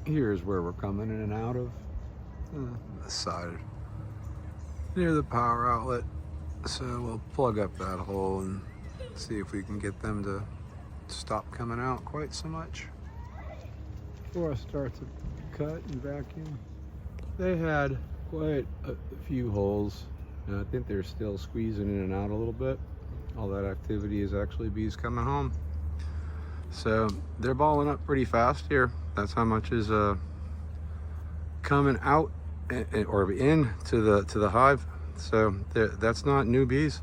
here's where we're coming in and out of. This side, near the power outlet. So we'll plug up that hole and see if we can get them to stop coming out quite so much. Before I start to cut and vacuum, they had quite a few holes, and I think they're still squeezing in and out a little bit. All that activity is actually bees coming home. So they're balling up pretty fast here. That's how much is coming out or in to the hive. So that's not new bees.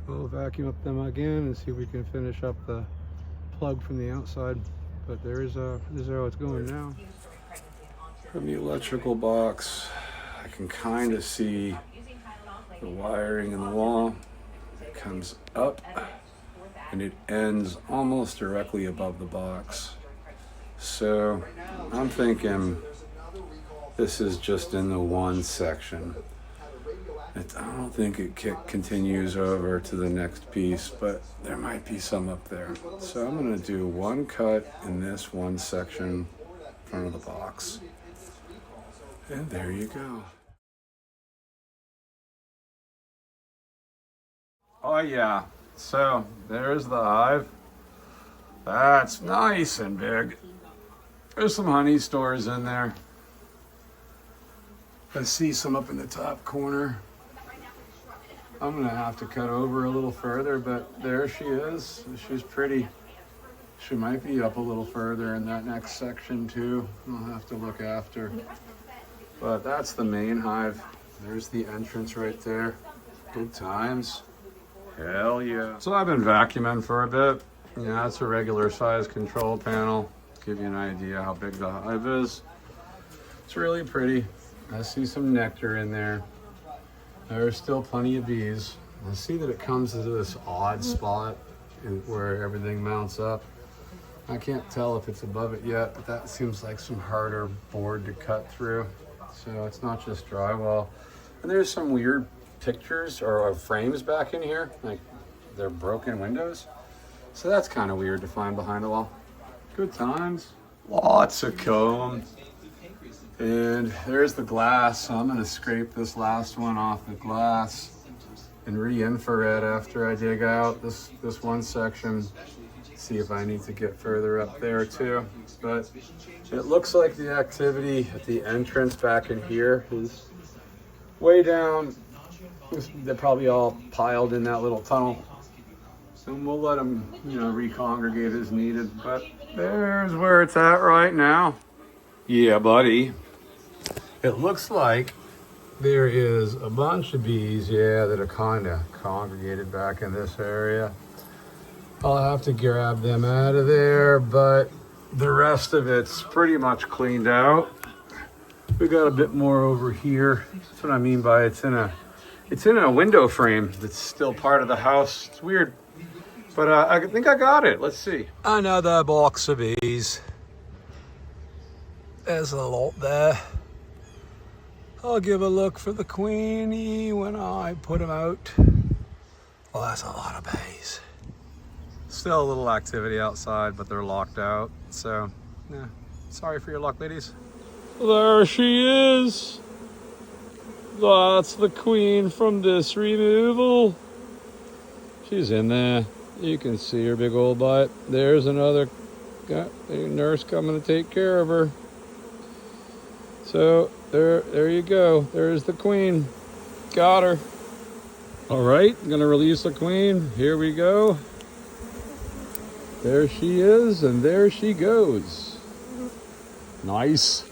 We'll vacuum up them again and see if we can finish up the plug from the outside. But this is how it's going now. From the electrical box, I can kind of see the wiring in the wall. It comes up and it ends almost directly above the box. So I'm thinking this is just in the one section. I don't think it continues over to the next piece, but there might be some up there. So I'm gonna do one cut in this one section in front of the box. And there you go. Oh yeah, so there's the hive. That's nice and big. There's some honey stores in there. I see some up in the top corner. I'm gonna have to cut over a little further, but there she is. She's pretty. She might be up a little further in that next section too. I'll have to look after. But that's the main hive. There's the entrance right there. Good times. Hell yeah. So I've been vacuuming for a bit. Yeah, that's a regular size control panel. Give you an idea how big the hive is. It's really pretty. I see some nectar in there. There's still plenty of bees. I see that it comes into this odd spot where everything mounts up. I can't tell if it's above it yet, but that seems like some harder board to cut through. So it's not just drywall. And there's some weird pictures or frames back in here, like they're broken windows. So that's kind of weird to find behind a wall. Good times. Lots of comb. And there's the glass. So I'm gonna scrape this last one off the glass and re-infrared after I dig out this one section. See if I need to get further up there too. But it looks like the activity at the entrance back in here is way down. They're probably all piled in that little tunnel. So we'll let them, recongregate as needed. But there's where it's at right now. Yeah, buddy. It looks like there is a bunch of bees, that are kind of congregated back in this area. I'll have to grab them out of there, but the rest of it's pretty much cleaned out. We got a bit more over here. That's what I mean by it's in a window frame that's still part of the house. It's weird, but I think I got it. Let's see. Another box of bees. There's a lot there. I'll give a look for the queenie when I put them out. Well, that's a lot of bees. Still a little activity outside, but they're locked out. So, yeah, sorry for your luck, ladies. There she is. That's the queen from this removal. She's in there. You can see her big old butt. There's another nurse coming to take care of her. So there you go. There's the queen. Got her. All right, I'm gonna release the queen. Here we go. There she is, and there she goes. Nice.